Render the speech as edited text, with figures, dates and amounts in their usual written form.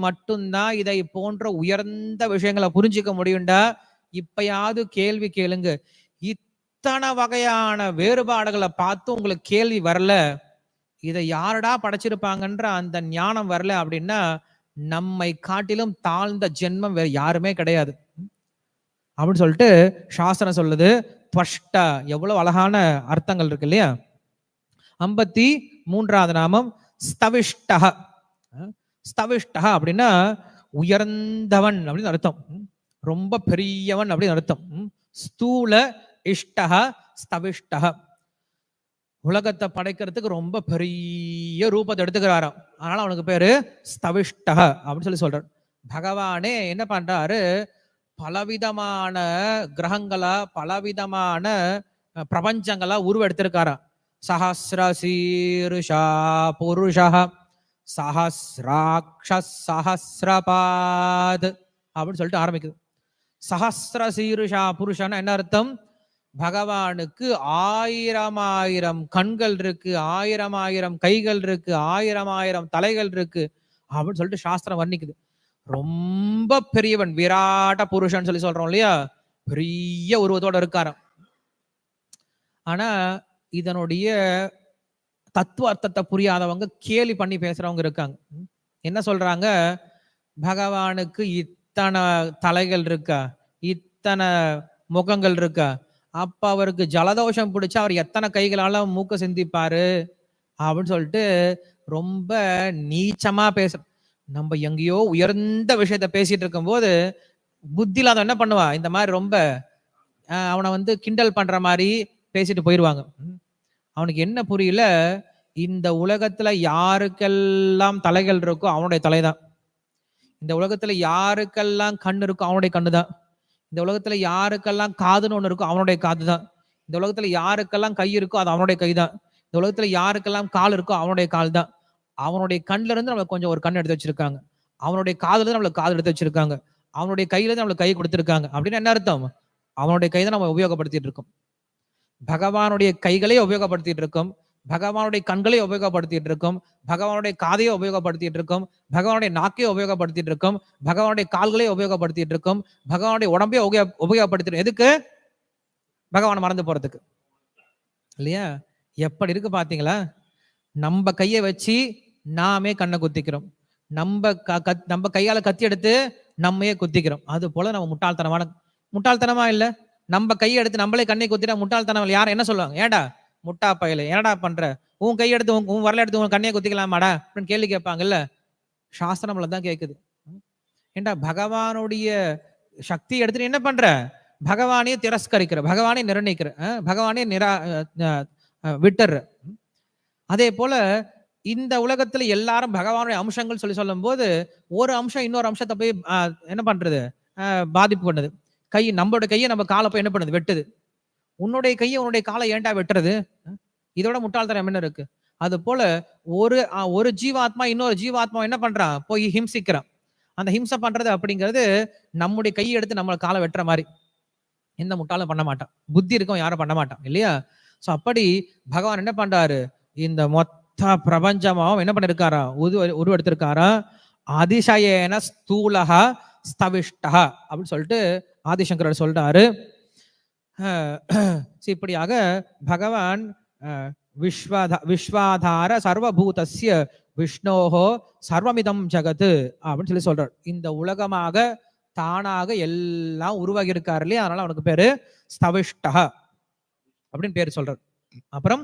மட்டும்தான் இதை போன்ற உயர்ந்த விஷயங்களை புரிஞ்சுக்க முடியும்டா. இப்பயாவது கேள்வி கேளுங்க. இத்தனை வகையான வேறுபாடுகளை பார்த்து உங்களுக்கு கேள்வி வரல, இதை யாரடா படைச்சிருப்பாங்கன்ற அந்த ஞானம் வரல அப்படின்னா நம்மை காட்டிலும் தாழ்ந்த ஜென்மம் வேற யாருமே கிடையாது அப்படின்னு சொல்லிட்டு சாஸ்திரம் சொல்லுது. துவஷ்ட, எவ்வளவு அழகான அர்த்தங்கள் இருக்கு இல்லையா. 53வது நாமம் ஸ்தவிஷ்டஹ. ஸ்தவிஷ்டஹ அப்படின்னா உயர்ந்தவன் அப்படின்னு அர்த்தம், ரொம்ப பெரியவன் அப்படின்னு அர்த்தம். ஸ்தூல இஷ்டஹ ஸ்தவிஷ்டஹ, உலகத்தை படைக்கிறதுக்கு ரொம்ப பெரிய ரூபத்தை எடுத்துக்கிறாராம், அதனால அவனுக்கு பேரு ஸ்தவிஷ்டஹ அப்படின்னு சொல்லி சொல்றார். பகவானே என்ன பண்றாரு, பலவிதமான கிரகங்களா பலவிதமான பிரபஞ்சங்களா உருவெடுத்திருக்காராம். சஹஸ்ரசீருஷா புருஷः சஹஸ்ராக்ஷஸ் சஹஸ்ரபாத் அப்படின்னு சொல்லிட்டு ஆரம்பிக்குது. சஹஸ்ரசீருஷா புருஷன்னா என்ன அர்த்தம்? பகவானுக்கு 1000 கண்கள் இருக்கு, 1000 கைகள் இருக்கு, 1000 தலைகள் இருக்கு அப்படின்னு சொல்லிட்டு சாஸ்திரம் வர்ணிக்குது. ரொம்ப பெரியவன், விராட்ட புருஷன் சொல்லி சொல்றோம் இல்லையா, பெரிய உருவத்தோட இருக்காராம். ஆனா இதனுடைய தத்துவ அர்த்தத்தை புரியாதவங்க கேலி பண்ணி பேசுறவங்க இருக்காங்க. என்ன சொல்றாங்க, பகவானுக்கு இத்தனை தலைகள் இருக்கா, இத்தனை முகங்கள் இருக்கா, அப்ப அவருக்கு ஜலதோஷம் பிடிச்சா அவர் எத்தனை கைகளால மூக்க சிந்திப்பாரு அப்படின்னு சொல்லிட்டு ரொம்ப நீச்சமா பேச. நம்ம எங்கேயோ உயர்ந்த விஷயத்த பேசிட்டு இருக்கும் போது புத்தி இல்லாத என்ன பண்ணுவா, இந்த மாதிரி ரொம்ப அவனை வந்து கிண்டல் பண்ற மாதிரி பேசிட்டு போயிடுவாங்க. அவனுக்கு என்ன புரியல, இந்த உலகத்துல யாருக்கெல்லாம் தலைகள் இருக்கோ அவனுடைய தலைதான், இந்த உலகத்துல யாருக்கெல்லாம் கண் இருக்கோ அவனுடைய கண்ணுதான், இந்த உலகத்துல யாருக்கெல்லாம் காதுன்னு ஒண்ணு இருக்கோ அவனுடைய காது தான், இந்த உலகத்துல யாருக்கெல்லாம் கை இருக்கோ அது அவனுடைய கை தான், இந்த உலகத்துல யாருக்கெல்லாம் கால் இருக்கோ அவனுடைய கால் தான். அவனுடைய கண்ணுல இருந்து நம்மளுக்கு கொஞ்சம் ஒரு கண் எடுத்து வச்சிருக்காங்க, அவனுடைய காதுல இருந்து நம்மளுக்கு காது எடுத்து வச்சிருக்காங்க, அவனுடைய கையில இருந்து நம்மளுக்கு கை கொடுத்திருக்காங்க. அப்படின்னு என்ன அர்த்தம், அவனுடைய கை தான் நம்ம உபயோகப்படுத்திட்டு இருக்கோம். பகவானுடைய கைகளை உபயோகப்படுத்திட்டு இருக்கோம், பகவானுடைய கண்களை உபயோகப்படுத்திட்டு இருக்கோம், பகவானுடைய காதையை உபயோகப்படுத்திட்டு இருக்கோம், பகவானுடைய நாக்கையை உபயோகப்படுத்திட்டு இருக்கோம், பகவானுடைய கால்களை உபயோகப்படுத்திட்டு இருக்கோம், பகவானுடைய உடம்பையை உபயோகப்படுத்திட்டு, எதுக்கு? பகவானை மறந்து போறதுக்கு இல்லையா. எப்படி இருக்கு பாத்தீங்களா, நம்ம கையை வச்சு நாமே கண்ணை குத்திக்கிறோம், நம்ம கையால கத்தி எடுத்து நம்மையே குத்திக்கிறோம். அது போல நம்ம முட்டாள்தனமா இல்ல, நம்ம கையை எடுத்து நம்மளே கண்ணை குத்திட்டா முட்டாள்தனம். யாரும் என்ன சொல்லுவாங்க, ஏடா முட்டா பயல என்னடா பண்ற, உன் கையை எடுத்து உன் வரல எடுத்து உன் கண்ணையை குத்திக்கலாமாடா அப்படின்னு கேள்வி கேட்பாங்கல்ல. சாஸ்திரம்ல தான் கேட்குது. ஏண்டா பகவானுடைய சக்தி எடுத்துட்டு என்ன பண்ற, பகவானே திரஸ்கரிக்கிற, பகவானே நிர்ணயிக்கிற, பகவானே விட்டுற. அதே போல இந்த உலகத்துல எல்லாரும் பகவானுடைய அம்சங்கள் சொல்லி சொல்லும் போது ஒரு அம்சம் இன்னொரு அம்சத்தை போய் என்ன பண்றது, பாதிப்பு பண்ணுது. கை, நம்மளோட கையை நம்ம காலை போய் என்ன பண்ணுது, வெட்டுது. உன்னுடைய கையை உன்னுடைய காலை ஏன்டா வெட்டுறது, இதோட முட்டாள்தனம் என்ன இருக்கு. அது போல ஒரு ஜீவாத்மா இன்னொரு ஜீவாத்மா என்ன பண்றான், போய் ஹிம்சிக்கிறான். அந்த ஹிம்சை பண்றது அப்படிங்கிறது நம்முடைய கையை எடுத்து நம்மளை காலை வெட்டுற மாதிரி எந்த முட்டாளும் பண்ண மாட்டான், புத்தி இருக்கும் யாரும் பண்ண மாட்டான் இல்லையா. சோ அப்படி பகவான் என்ன பண்றாரு, இந்த மொத்த பிரபஞ்சமாவும் என்ன பண்ணிருக்காரா, உருவெடுத்திருக்காரா. அதிசயேன ஸ்தூலஹா ஸ்தவிஷ்டஹா அப்படின்னு சொல்லிட்டு ஆதிசங்கரர் சொல்றாரு. இப்படியாக பகவான் விஸ்வாதார சர்வபூதஸ்ய விஷ்ணோஹோ சர்வமிதம் ஜகத் அப்படின்னு சொல்லி சொல்றார். இந்த உலகமாக தானாக எல்லாம் உருவாகி இருக்காரு இல்லையா, அதனால அவனுக்கு பேரு ஸ்தவிஷ்டஹ அப்படின்னு பேரு சொல்றார். அப்புறம்